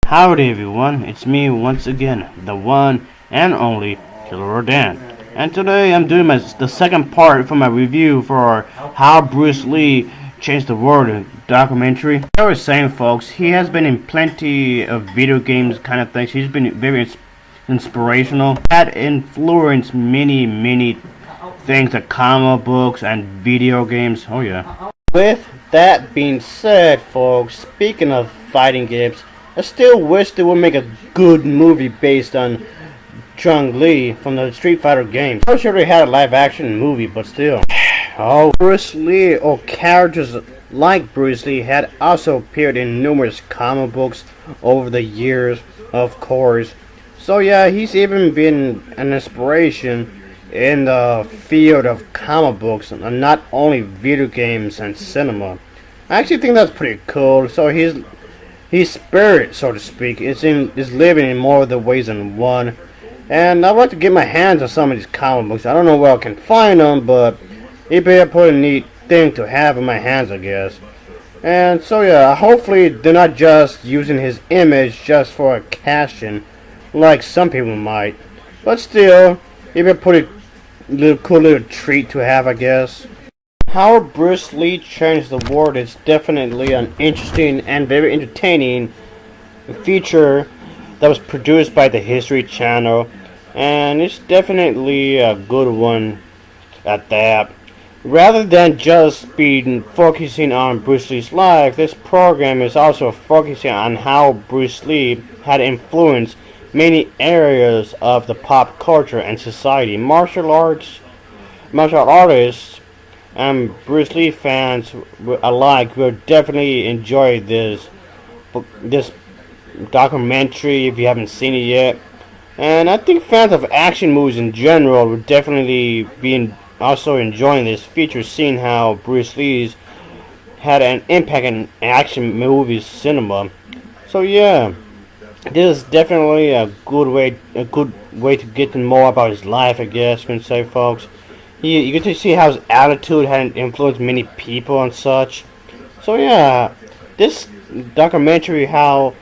Howdy everyone, it's me once again, the one and only Killer Rodan. And today I'm doing the second part for my review for How Bruce Lee Changed the World documentary. Like I was saying folks, he has been in plenty of video games kind of things. He's been very inspirational. That influenced many things like comic books and video games. Oh yeah. With that being said folks, speaking of fighting games, I still wish they would make a good movie based on Chun Li from the Street Fighter games. I'm sure they had a live action movie, but still. Oh, Bruce Lee or characters like Bruce Lee had also appeared in numerous comic books over the years, of course. So yeah, he's even been an inspiration in the field of comic books and not only video games and cinema. I actually think that's pretty cool. So his spirit, so to speak, is living in more of the ways than one. And I'd like to get my hands on some of these comic books. I don't know where I can find them, but it'd be a pretty neat thing to have in my hands, I guess. And so yeah, hopefully they're not just using his image just for a cash-in, like some people might. But still, it'd be a pretty cool little treat to have, I guess. How Bruce Lee Changed the World is definitely an interesting and very entertaining feature that was produced by the History Channel, and it's definitely a good one at that. Rather than just being focusing on Bruce Lee's life, this program is also focusing on how Bruce Lee had influenced many areas of the pop culture and society. Martial artists and Bruce Lee fans alike will definitely enjoy this documentary if you haven't seen it yet. And I think fans of action movies in general will definitely be also enjoying this feature, seeing how Bruce Lee's had an impact in action movies cinema. So yeah, this is definitely a good way to get to know more about his life, I guess you can say, folks. You get to see how his attitude had influenced many people and such. So yeah, this documentary, How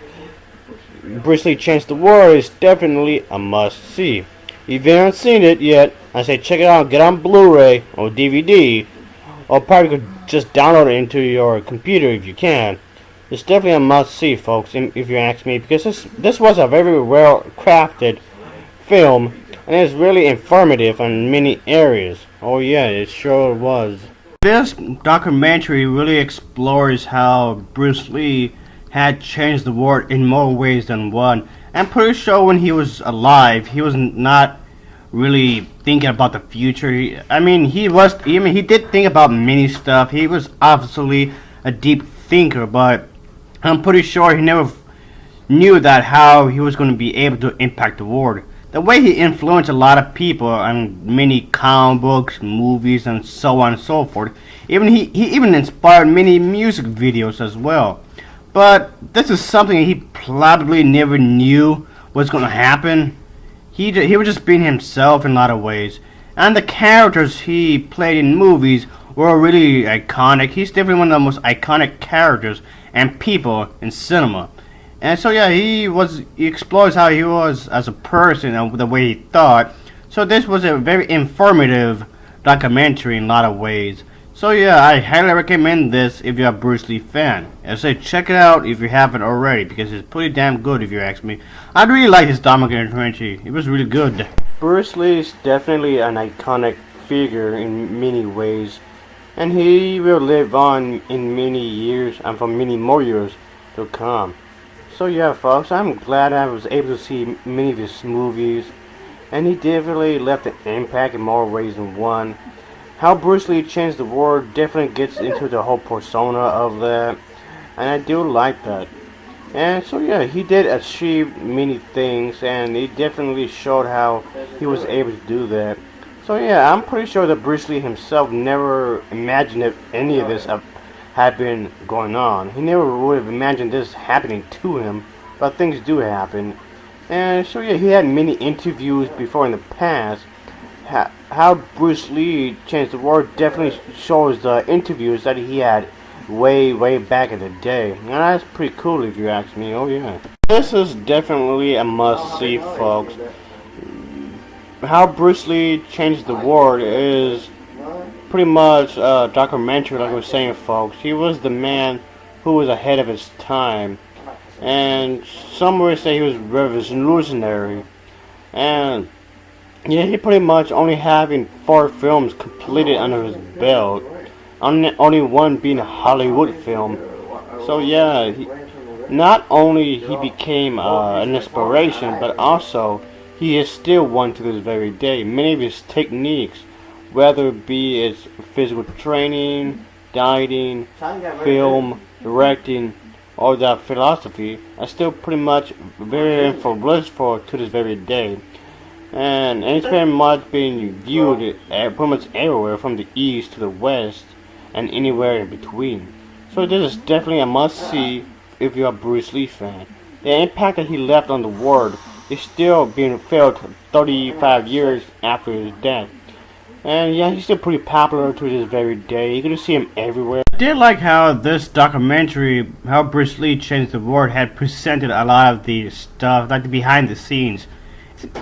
Bruce Lee Changed the World, is definitely a must-see. If you haven't seen it yet, I say check it out. Get on Blu-ray or DVD, or probably could just download it into your computer if you can. It's definitely a must-see, folks, if you ask me, because this was a very well-crafted film, and it's really informative in many areas. Oh yeah, it sure was. This documentary really explores how Bruce Lee had changed the world in more ways than one. I'm pretty sure when he was alive, he was not really thinking about the future. He did think about many stuff. He was obviously a deep thinker, but I'm pretty sure he never knew that how he was going to be able to impact the world. The way he influenced a lot of people and many comic books, movies, and so on and so forth. He even inspired many music videos as well. But this is something he probably never knew was going to happen. He was just being himself in a lot of ways. And the characters he played in movies were really iconic. He's definitely one of the most iconic characters and people in cinema. And so yeah, he explores how he was as a person and the way he thought. So this was a very informative documentary in a lot of ways. So yeah, I highly recommend this if you're a Bruce Lee fan. I say check it out if you haven't already, because it's pretty damn good if you ask me. I really like his documentary. It was really good. Bruce Lee is definitely an iconic figure in many ways, and he will live on in many years and for many more years to come. So yeah, folks, I'm glad I was able to see many of his movies, and he definitely left an impact in more ways than one. How Bruce Lee Changed the World definitely gets into the whole persona of that, and I do like that. And so yeah, he did achieve many things, and he definitely showed how he was able to do that. So yeah, I'm pretty sure that Bruce Lee himself never imagined if any of this had been going on. He never would have imagined this happening to him, but things do happen. And so yeah, he had many interviews before in the past. How Bruce Lee Changed the World definitely shows the interviews that he had way back in the day. And that's pretty cool if you ask me. Oh yeah. This is definitely a must-see, folks. How Bruce Lee changed the world is pretty much a documentary, like I was saying, folks. He was the man who was ahead of his time. And some would say he was revolutionary. And yeah, he pretty much only having 4 films completed under his belt. Only one being a Hollywood film. So yeah, not only he became an inspiration, but also he is still one to this very day. Many of his techniques, whether it be its physical training, dieting, film, directing, or that philosophy, are still pretty much very influential to this very day. And it's very much being viewed pretty much everywhere from the east to the west and anywhere in between. So this is definitely a must-see if you're a Bruce Lee fan. The impact that he left on the world is still being felt 35 years after his death. And yeah, he's still pretty popular to this very day. You can see him everywhere. I did like how this documentary, how Bruce Lee changed the world, had presented a lot of the stuff, like the behind the scenes.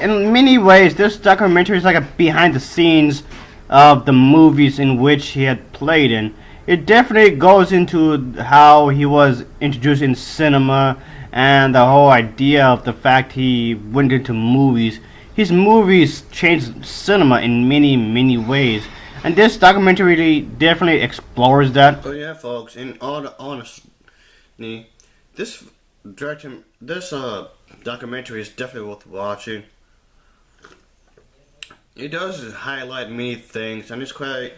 In many ways, this documentary is like a behind the scenes of the movies in which he had played in. It definitely goes into how he was introduced in cinema and the whole idea of the fact he went into movies. His movies changed cinema in many ways, and this documentary definitely explores that. So yeah, folks, in all the honesty, this documentary is definitely worth watching. It does highlight many things, and it's quite,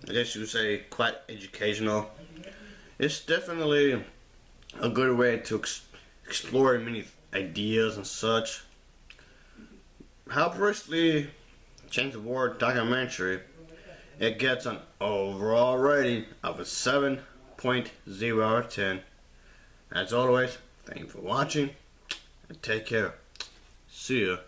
I guess you would say, quite educational. It's definitely a good way to explore many ideas and such. How Bruce Lee Changed the World documentary, it gets an overall rating of a 7.0 out of 10. As always, thank you for watching, and take care. See ya.